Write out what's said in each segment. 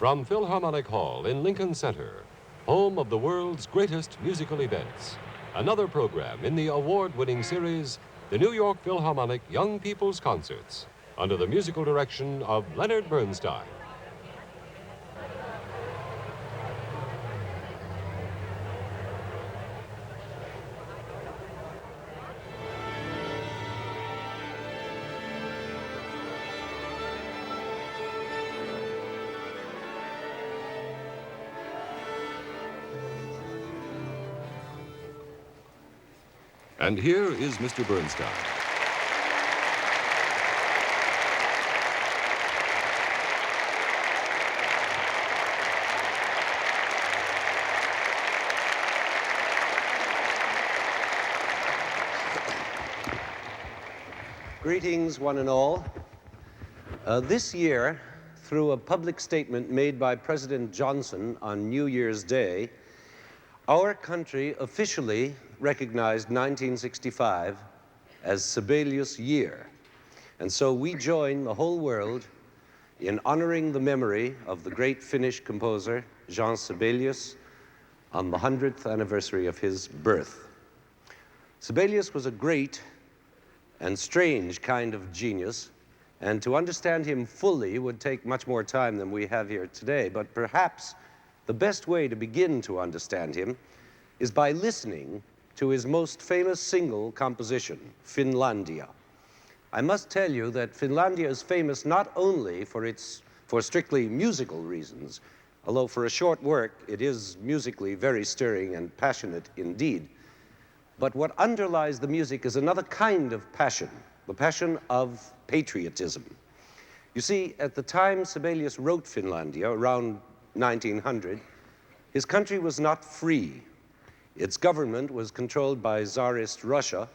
From Philharmonic Hall in Lincoln Center, home of the world's greatest musical events, another program in the award-winning series, the New York Philharmonic Young People's Concerts, under the musical direction of Leonard Bernstein. And here is Mr. Bernstein. Greetings, one and all. This year, through a public statement made by President Johnson on New Year's Day, our country officially recognized 1965 as Sibelius' year. And so we join the whole world in honoring the memory of the great Finnish composer, Jean Sibelius, on the 100th anniversary of his birth. Sibelius was a great and strange kind of genius, and to understand him fully would take much more time than we have here today, but perhaps the best way to begin to understand him is by listening to his most famous single composition, Finlandia. I must tell you that Finlandia is famous not only for strictly musical reasons, although for a short work it is musically very stirring and passionate indeed. But what underlies the music is another kind of passion, the passion of patriotism. You see, at the time Sibelius wrote Finlandia, around 1900, his country was not free. Its government was controlled by Tsarist Russia,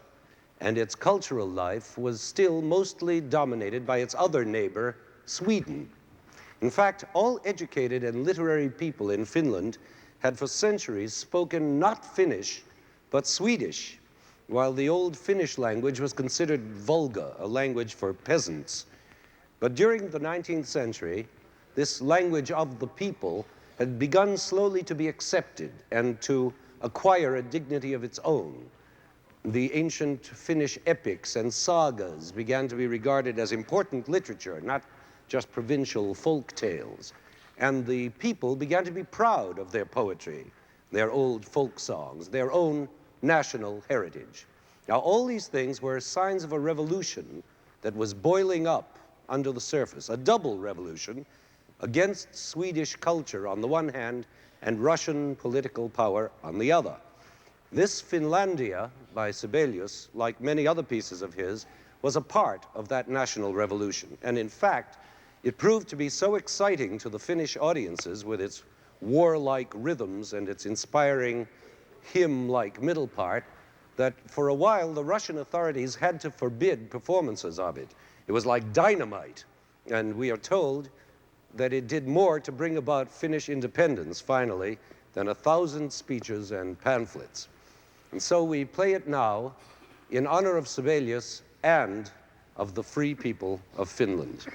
and its cultural life was still mostly dominated by its other neighbor, Sweden. In fact, all educated and literary people in Finland had for centuries spoken not Finnish, but Swedish, while the old Finnish language was considered vulgar, a language for peasants. But during the 19th century, this language of the people had begun slowly to be accepted and to acquire a dignity of its own. The ancient Finnish epics and sagas began to be regarded as important literature, not just provincial folk tales. And the people began to be proud of their poetry, their old folk songs, their own national heritage. Now, all these things were signs of a revolution that was boiling up under the surface, a double revolution against Swedish culture on the one hand and Russian political power on the other. This Finlandia by Sibelius, like many other pieces of his, was a part of that national revolution. And in fact, it proved to be so exciting to the Finnish audiences with its warlike rhythms and its inspiring hymn-like middle part that for a while the Russian authorities had to forbid performances of it. It was like dynamite, and we are told that it did more to bring about Finnish independence, finally, than 1,000 speeches and pamphlets. And so we play it now in honor of Sibelius and of the free people of Finland.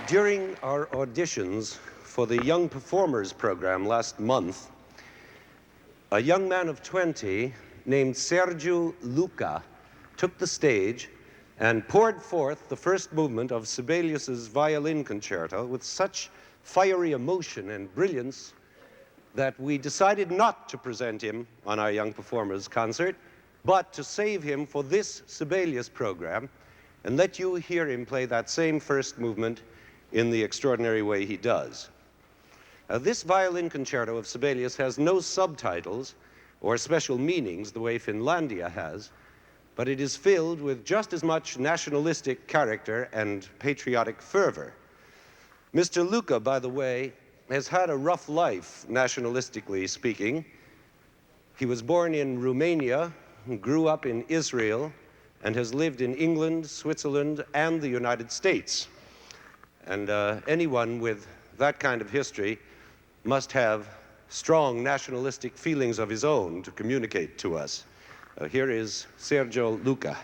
During our auditions for the Young Performers program last month, a young man of 20 named Sergiu Luca took the stage and poured forth the first movement of Sibelius's violin concerto with such fiery emotion and brilliance that we decided not to present him on our Young Performers concert, but to save him for this Sibelius program and let you hear him play that same first movement in the extraordinary way he does. This violin concerto of Sibelius has no subtitles or special meanings the way Finlandia has, but it is filled with just as much nationalistic character and patriotic fervor. Mr. Luca, by the way, has had a rough life, nationalistically speaking. He was born in Romania, grew up in Israel, and has lived in England, Switzerland, and the United States. And anyone with that kind of history must have strong nationalistic feelings of his own to communicate to us. Here is Sergio Luca.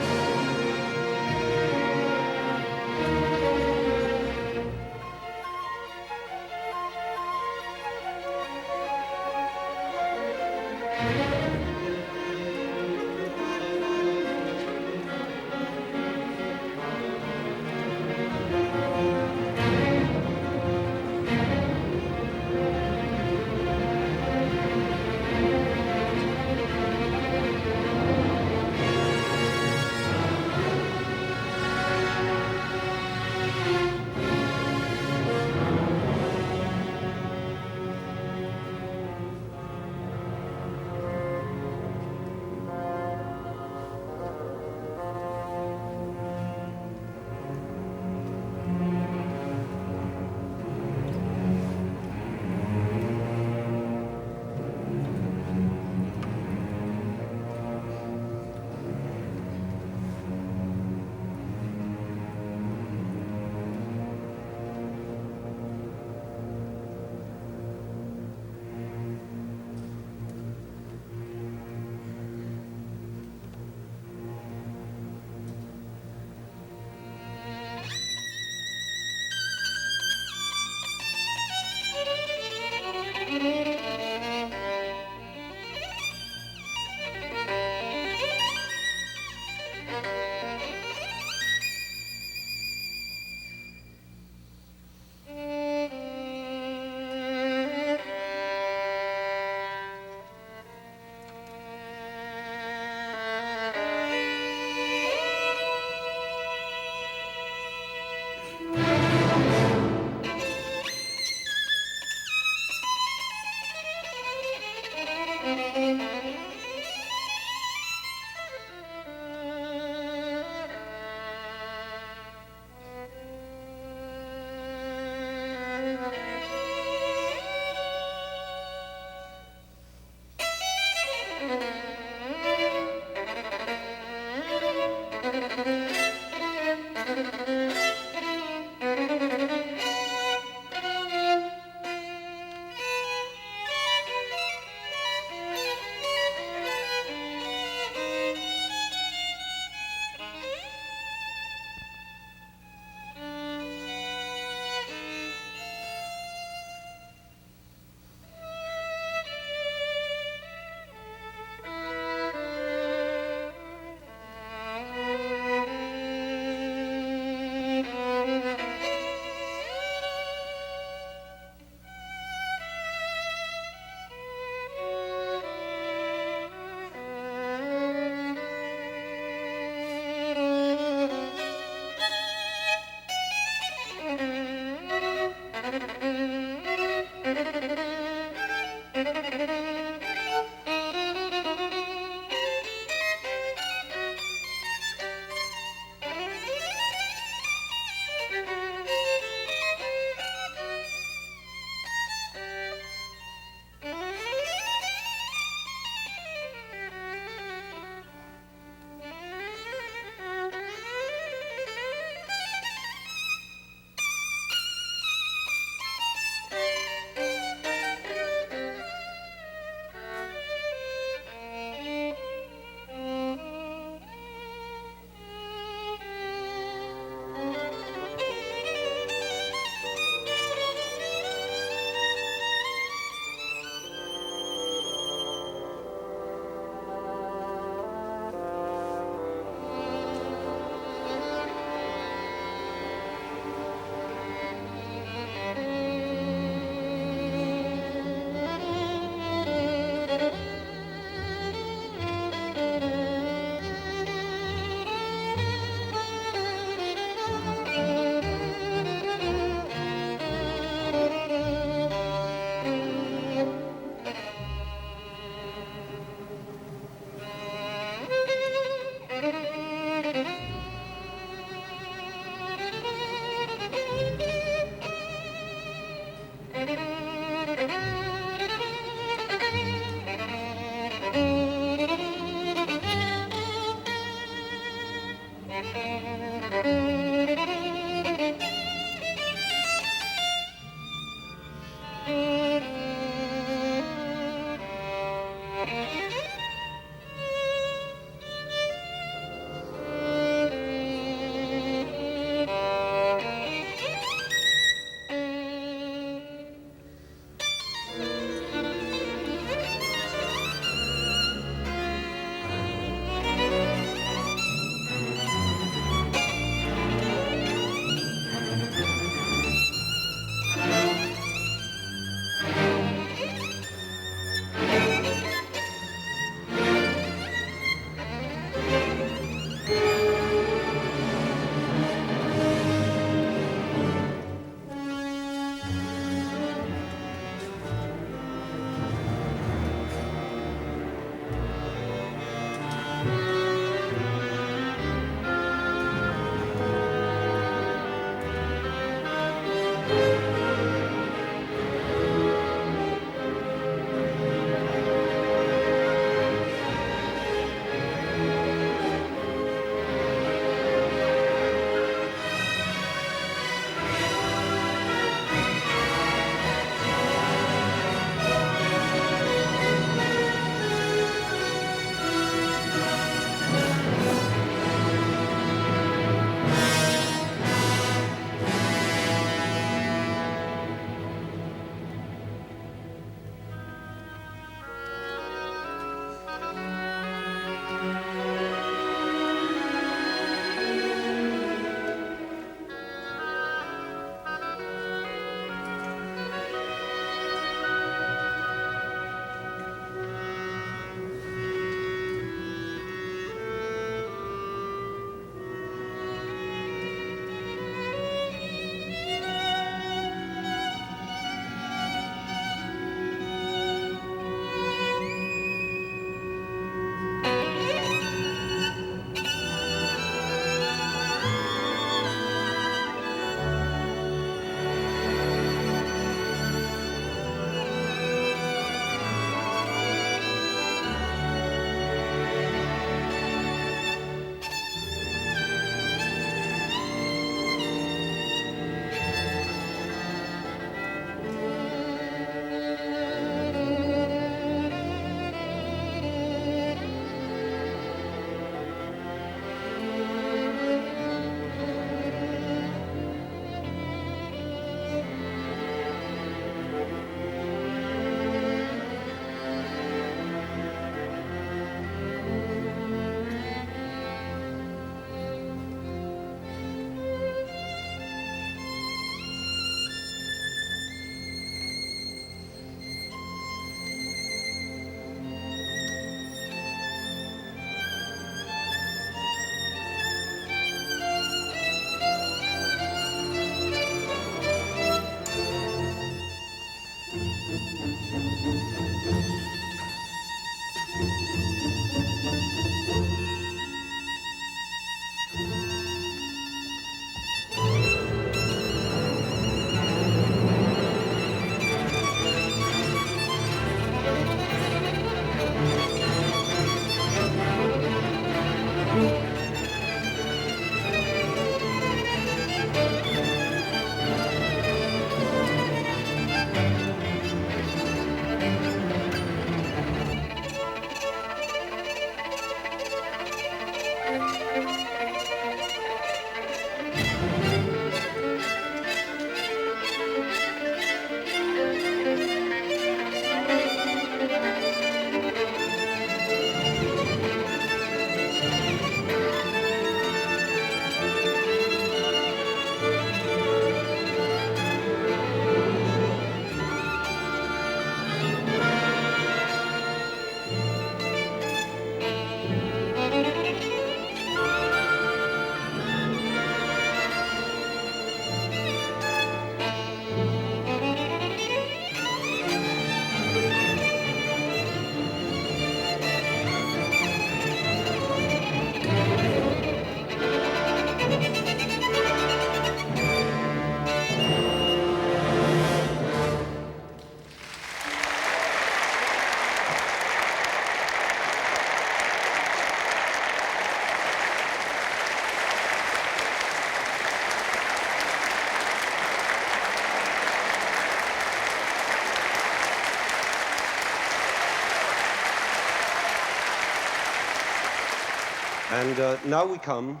And now we come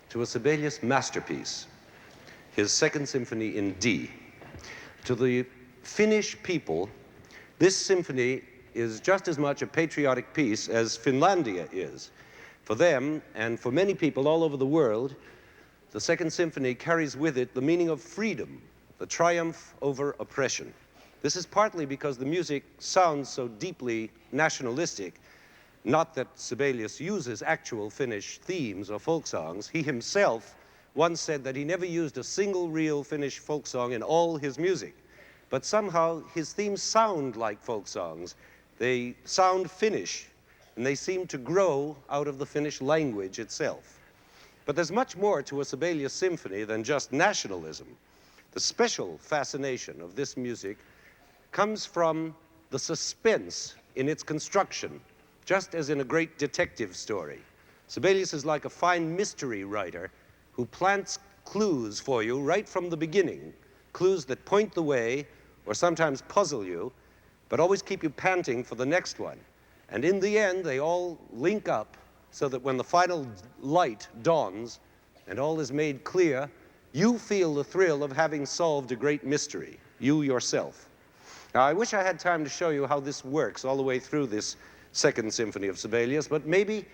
to a Sibelius masterpiece, his Second Symphony in D. To the Finnish people, this symphony is just as much a patriotic piece as Finlandia is. For them, and for many people all over the world, the Second Symphony carries with it the meaning of freedom, the triumph over oppression. This is partly because the music sounds so deeply nationalistic. Not that Sibelius uses actual Finnish themes or folk songs. He himself once said that he never used a single real Finnish folk song in all his music. But somehow his themes sound like folk songs. They sound Finnish, and they seem to grow out of the Finnish language itself. But there's much more to a Sibelius symphony than just nationalism. The special fascination of this music comes from the suspense in its construction, just as in a great detective story. Sibelius is like a fine mystery writer who plants clues for you right from the beginning, clues that point the way or sometimes puzzle you, but always keep you panting for the next one. And in the end, they all link up so that when the final light dawns and all is made clear, you feel the thrill of having solved a great mystery, you yourself. Now, I wish I had time to show you how this works all the way through this Second Symphony of Sibelius, but maybe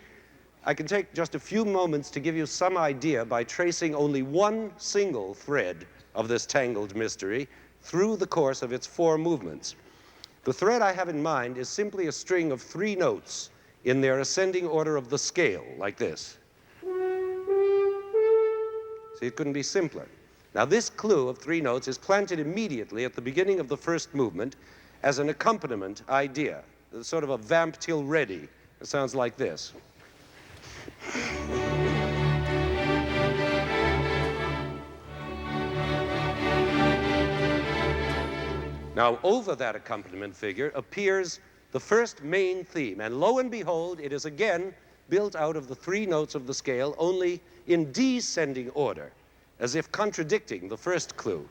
I can take just a few moments to give you some idea by tracing only one single thread of this tangled mystery through the course of its 4 movements. The thread I have in mind is simply a string of 3 notes in their ascending order of the scale, like this. See, it couldn't be simpler. Now, this clue of 3 notes is planted immediately at the beginning of the first movement as an accompaniment idea, sort of a vamp till ready. It sounds like this. Now, over that accompaniment figure appears the first main theme, and lo and behold, it is again built out of the 3 notes of the scale, only in descending order, as if contradicting the first clue,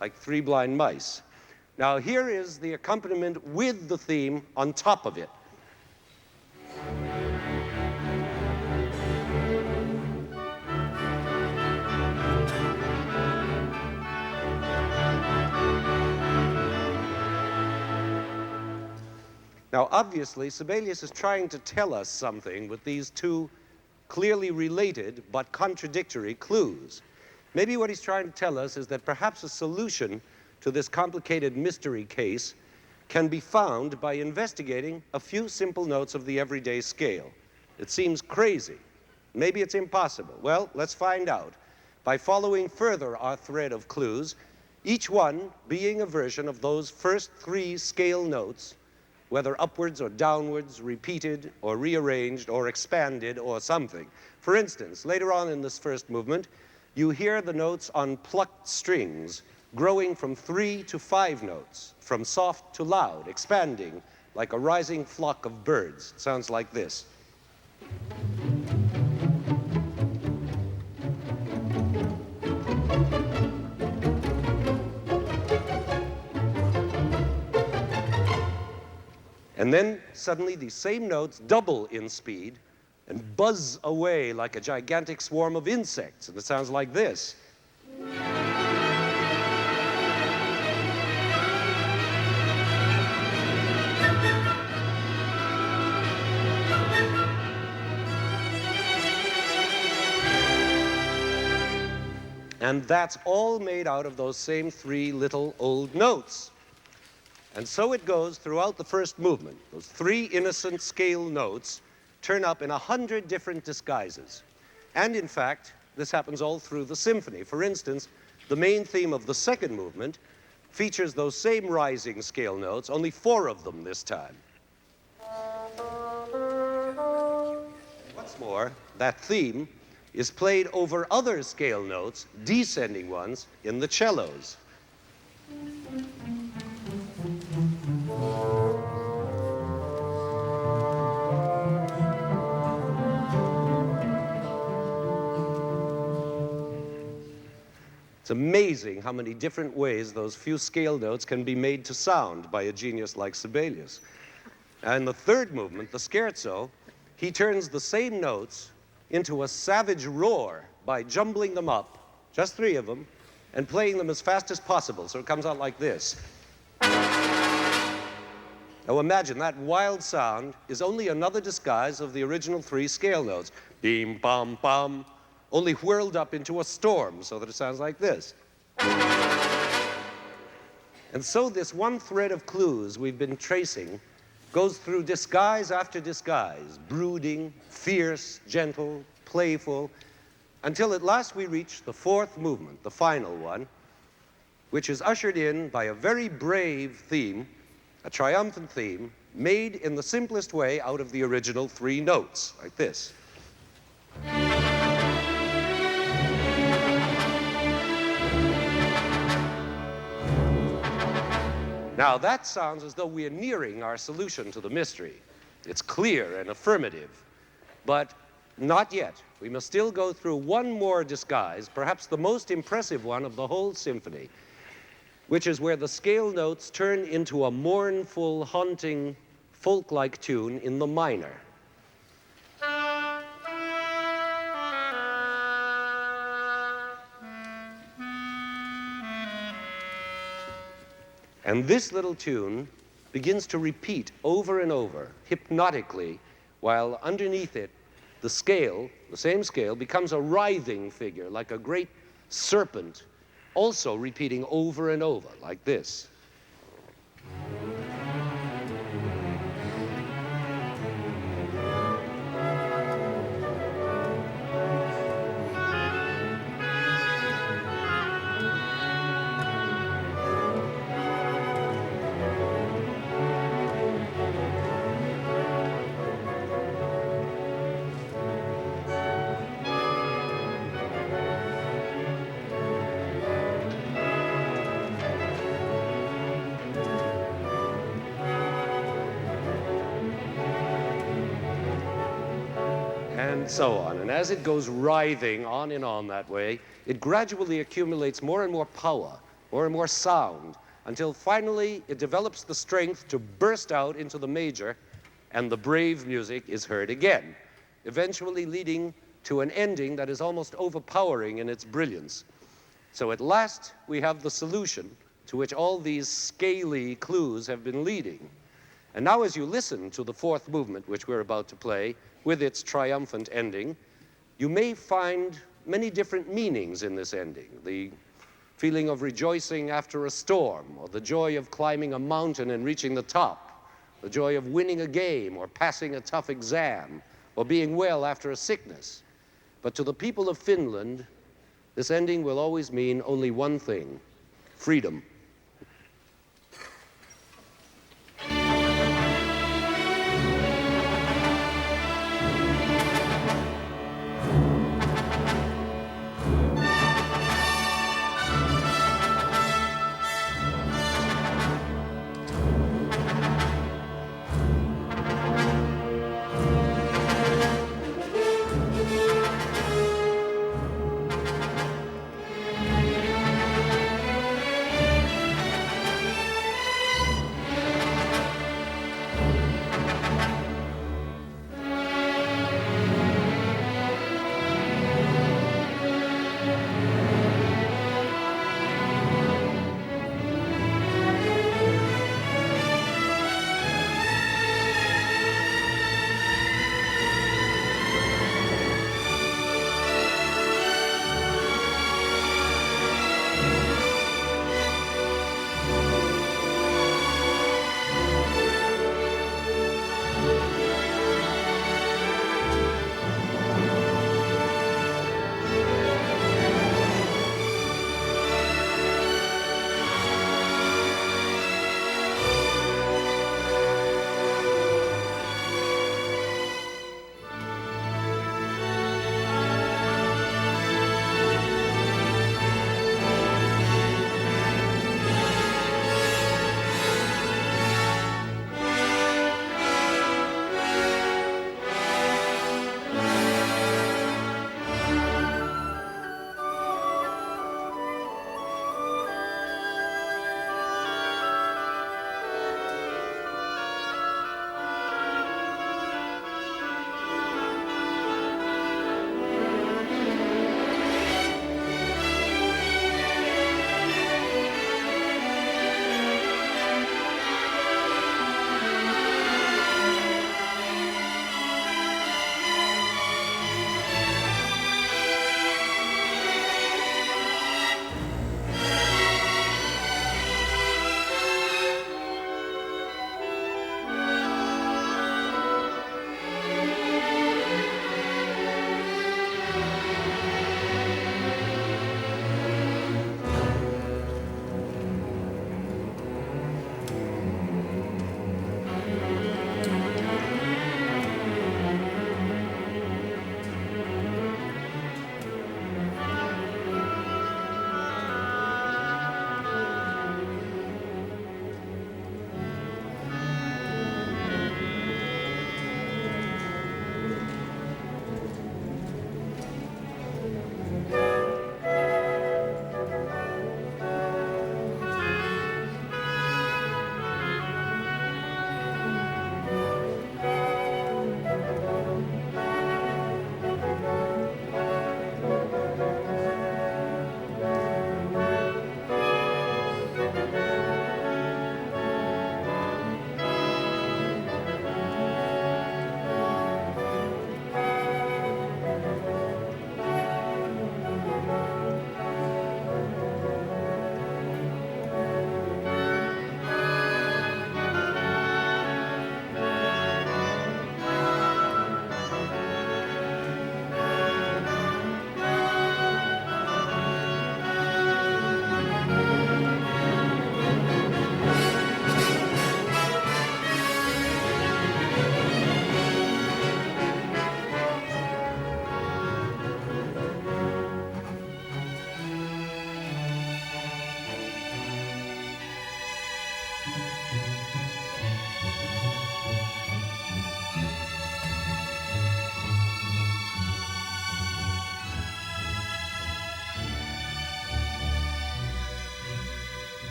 like 3 blind mice. Now, here is the accompaniment with the theme on top of it. Now, obviously, Sibelius is trying to tell us something with these 2 clearly related but contradictory clues. Maybe what he's trying to tell us is that perhaps a solution to this complicated mystery case can be found by investigating a few simple notes of the everyday scale. It seems crazy. Maybe it's impossible. Well, let's find out by following further our thread of clues, each one being a version of those first 3 scale notes, whether upwards or downwards, repeated or rearranged or expanded or something. For instance, later on in this first movement, you hear the notes on plucked strings growing from 3 to 5 notes, from soft to loud, expanding like a rising flock of birds. It sounds like this. And then suddenly these same notes double in speed and buzz away like a gigantic swarm of insects. And it sounds like this. And that's all made out of those same 3 little old notes. And so it goes throughout the first movement. Those 3 innocent scale notes turn up in 100 different disguises. And in fact, this happens all through the symphony. For instance, the main theme of the second movement features those same rising scale notes, only 4 of them this time. What's more, that theme is played over other scale notes, descending ones, in the cellos. It's amazing how many different ways those few scale notes can be made to sound by a genius like Sibelius. And the third movement, the scherzo, he turns the same notes into a savage roar by jumbling them up, just 3 of them, and playing them as fast as possible, so it comes out like this. Now imagine that wild sound is only another disguise of the original 3 scale notes. Beam, bum, bum, only whirled up into a storm so that it sounds like this. And so this one thread of clues we've been tracing goes through disguise after disguise, brooding, fierce, gentle, playful, until at last we reach the 4th movement, the final one, which is ushered in by a very brave theme, a triumphant theme, made in the simplest way out of the original 3 notes, like this. Now, that sounds as though we are nearing our solution to the mystery. It's clear and affirmative, but not yet. We must still go through one more disguise, perhaps the most impressive one of the whole symphony, which is where the scale notes turn into a mournful, haunting, folk-like tune in the minor. And this little tune begins to repeat over and over, hypnotically, while underneath it, the scale, the same scale, becomes a writhing figure, like a great serpent, also repeating over and over, like this. And so on. And as it goes writhing on and on that way, it gradually accumulates more and more power, more and more sound, until finally it develops the strength to burst out into the major, and the brave music is heard again, eventually leading to an ending that is almost overpowering in its brilliance. So at last, we have the solution to which all these scaly clues have been leading. And now as you listen to the 4th movement, which we're about to play, with its triumphant ending, you may find many different meanings in this ending. The feeling of rejoicing after a storm, or the joy of climbing a mountain and reaching the top, the joy of winning a game, or passing a tough exam, or being well after a sickness. But to the people of Finland, this ending will always mean only one thing: freedom.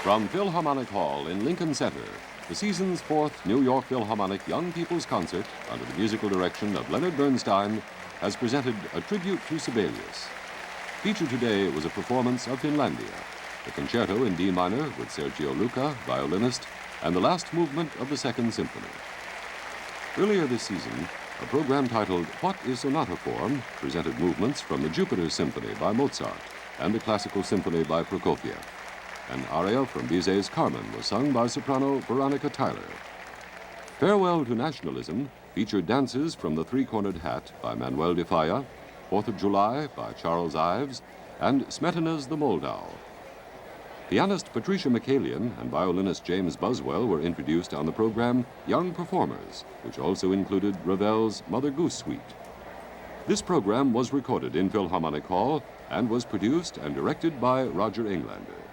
From Philharmonic Hall in Lincoln Center, the season's 4th New York Philharmonic Young People's Concert, under the musical direction of Leonard Bernstein, has presented a tribute to Sibelius. Featured today was a performance of Finlandia, the concerto in D minor with Sergio Luca, violinist, and the last movement of the Second Symphony. Earlier this season, a program titled What is Sonata Form presented movements from the Jupiter Symphony by Mozart and the Classical Symphony by Prokofiev. An aria from Bizet's Carmen was sung by soprano Veronica Tyler. Farewell to Nationalism featured dances from The Three-Cornered Hat by Manuel de Falla, 4th of July by Charles Ives, and Smetana's The Moldau. Pianist Patricia Michaelian and violinist James Buswell were introduced on the program Young Performers, which also included Ravel's Mother Goose Suite. This program was recorded in Philharmonic Hall and was produced and directed by Roger Englander.